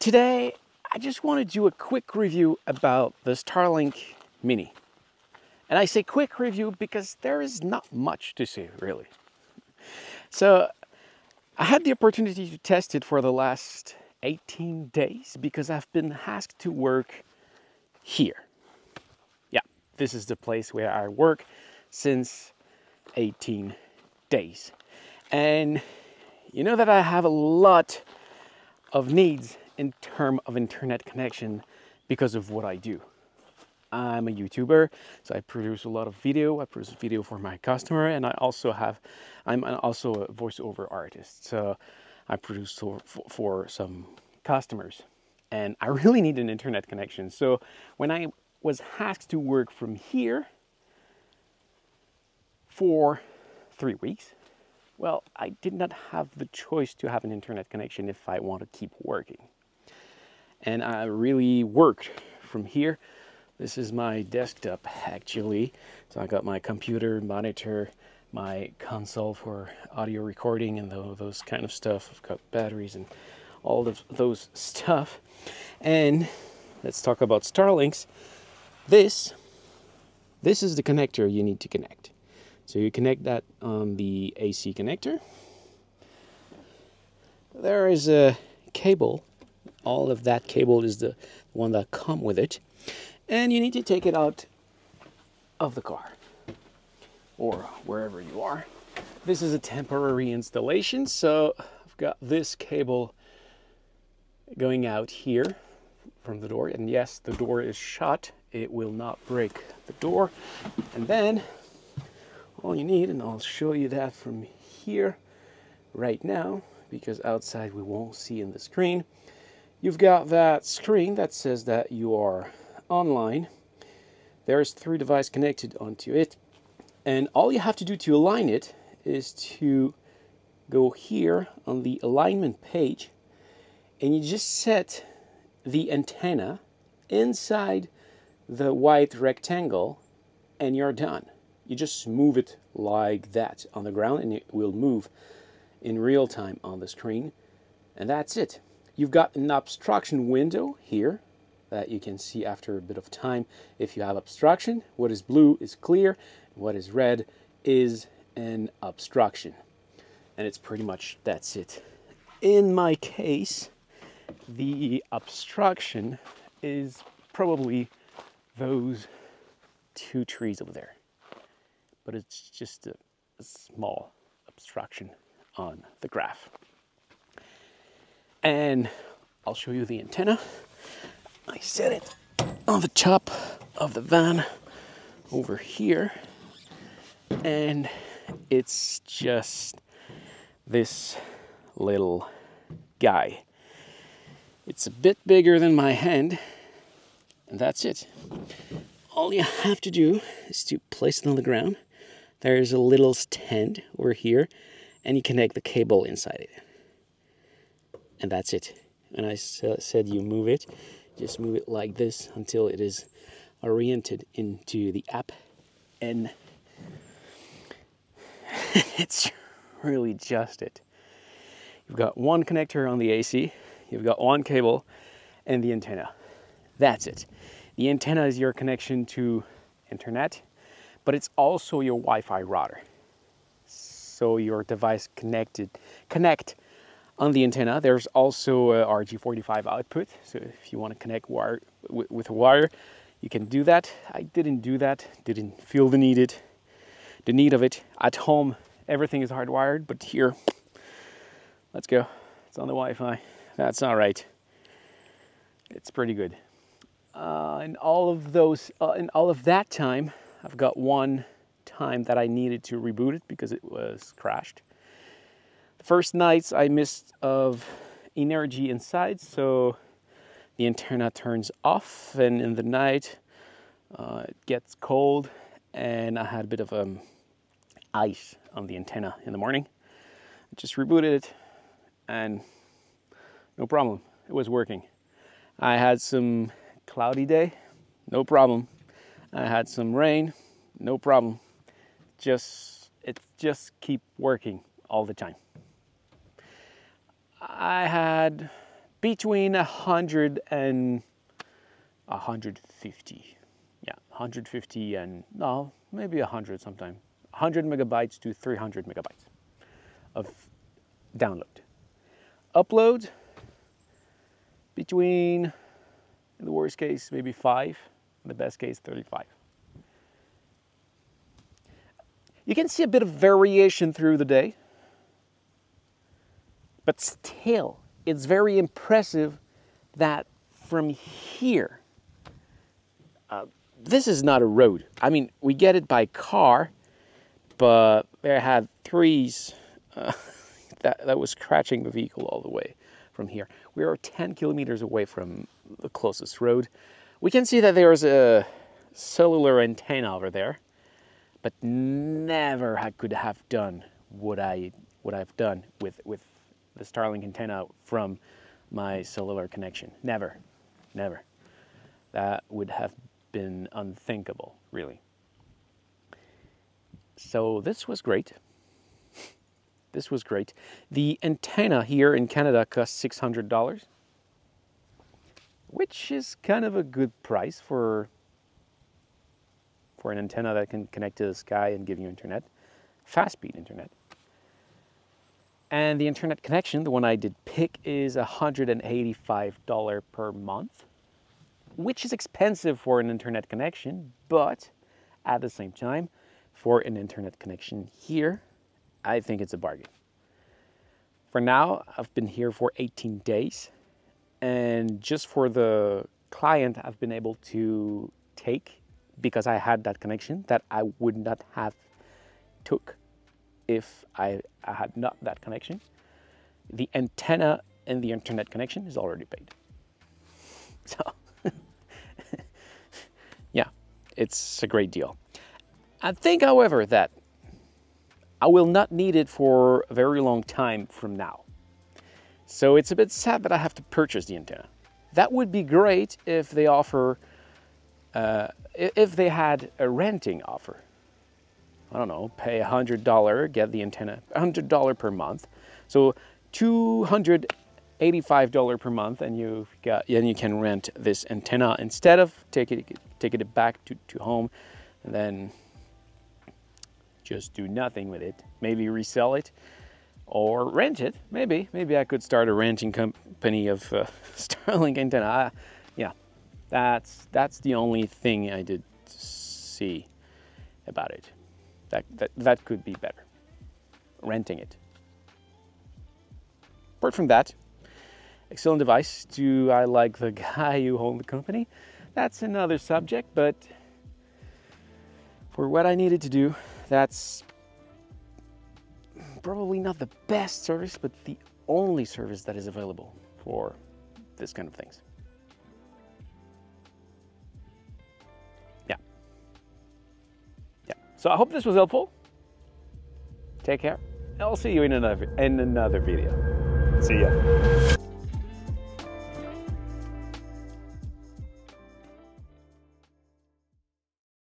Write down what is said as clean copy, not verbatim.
Today, I just want to do a quick review about the Starlink Mini. And I say quick review because there is not much to say, really. So, I had the opportunity to test it for the last 18 days because I've been asked to work here. Yeah, this is the place where I work since 18 days. And you know that I have a lot of needs in terms of internet connection because of what I do. I'm a YouTuber, so I produce a lot of video. I produce video for my customer, and I'm also a voiceover artist. So I produce for some customers, and I really need an internet connection. So when I was asked to work from here for 3 weeks, well, I did not have the choice to have an internet connection if I want to keep working. And I really worked from here. This is my desktop, actually. So I got my computer, monitor, my console for audio recording and those kind of stuff. I've got batteries and all of those stuff. And let's talk about Starlinks. This is the connector you need to connect. So you connect that on the AC connector. There is a cable. All of that cable is the one that comes with it. And you need to take it out of the car or wherever you are. This is a temporary installation, so I've got this cable going out here from the door. And yes, the door is shut. It will not break the door. And then all you need, and I'll show you that from here right now, because outside we won't see in the screen. You've got that screen that says that you are online. There's 3 devices connected onto it. And all you have to do to align it is to go here on the alignment page, and you just set the antenna inside the white rectangle, and you're done. You just move it like that on the ground, and it will move in real time on the screen. And that's it. You've got an obstruction window here that you can see after a bit of time if you have obstruction. What is blue is clear, what is red is an obstruction. And it's pretty much that's it. In my case, the obstruction is probably those 2 trees over there. But it's just a small obstruction on the graph. And I'll show you the antenna. I set it on the top of the van over here. And it's just this little guy. It's a bit bigger than my hand, and that's it. All you have to do is to place it on the ground. There's a little stand over here, and you connect the cable inside it. And that's it. And I said you move it, just move it like this until it is oriented into the app. And it's really just it. You've got one connector on the AC, you've got one cable, and the antenna. That's it. The antenna is your connection to internet, but it's also your Wi-Fi router. So your device connect on the antenna. There's also a RG45 output. So if you want to connect wire with a wire, you can do that. I didn't do that. Didn't feel the need of it. At home, everything is hardwired, but here, let's go. It's on the Wi-Fi. That's all right. It's pretty good. In all of that time, I've got one time that I needed to reboot it because it was crashed. The first nights I missed of energy inside, so the antenna turns off, and in the night it gets cold, and I had a bit of ice on the antenna in the morning. I just rebooted it, and no problem. It was working. I had some cloudy day, no problem. I had some rain, no problem. It just keep working all the time. I had between 100 and 150. Yeah, 150 and, no, maybe 100 sometime. 100 megabytes to 300 megabytes of download. Upload between, in the worst case, maybe 5, in the best case, 35. You can see a bit of variation through the day, but still, it's very impressive that from here, this is not a road. I mean, we get it by car, but there had trees that was scratching the vehicle all the way from here. We are 10 kilometers away from the closest road. We can see that there's a cellular antenna over there, but never could have done what I've done with the Starlink antenna from my cellular connection. Never, never. That would have been unthinkable, really. So this was great. This was great. The antenna here in Canada costs $600, which is kind of a good price for an antenna that can connect to the sky and give you internet, fast-speed internet. And the internet connection, the one I did pick, is $185 per month, which is expensive for an internet connection, but at the same time, for an internet connection here, I think it's a bargain. For now, I've been here for 18 days, and just for the client I've been able to take, because I had that connection that I would not have took if I had not that connection, the antenna and the internet connection is already paid. So, yeah, it's a great deal. I think, however, that I will not need it for a very long time from now. So it's a bit sad that I have to purchase the antenna. That would be great if they offer, if they had a renting offer. I don't know, pay $100, get the antenna, $100 per month. So $285 per month, and you can rent this antenna instead of taking it back to home and then just do nothing with it. Maybe resell it or rent it. Maybe I could start a renting company of Starlink antenna. Yeah, that's the only thing I did see about it. That could be better, renting it. Apart from that, excellent device. Do I like the guy who owned the company? That's another subject, but for what I needed to do, that's probably not the best service, but the only service that is available for this kind of things. Yeah. So I hope this was helpful. Take care. I'll see you in another video. See ya.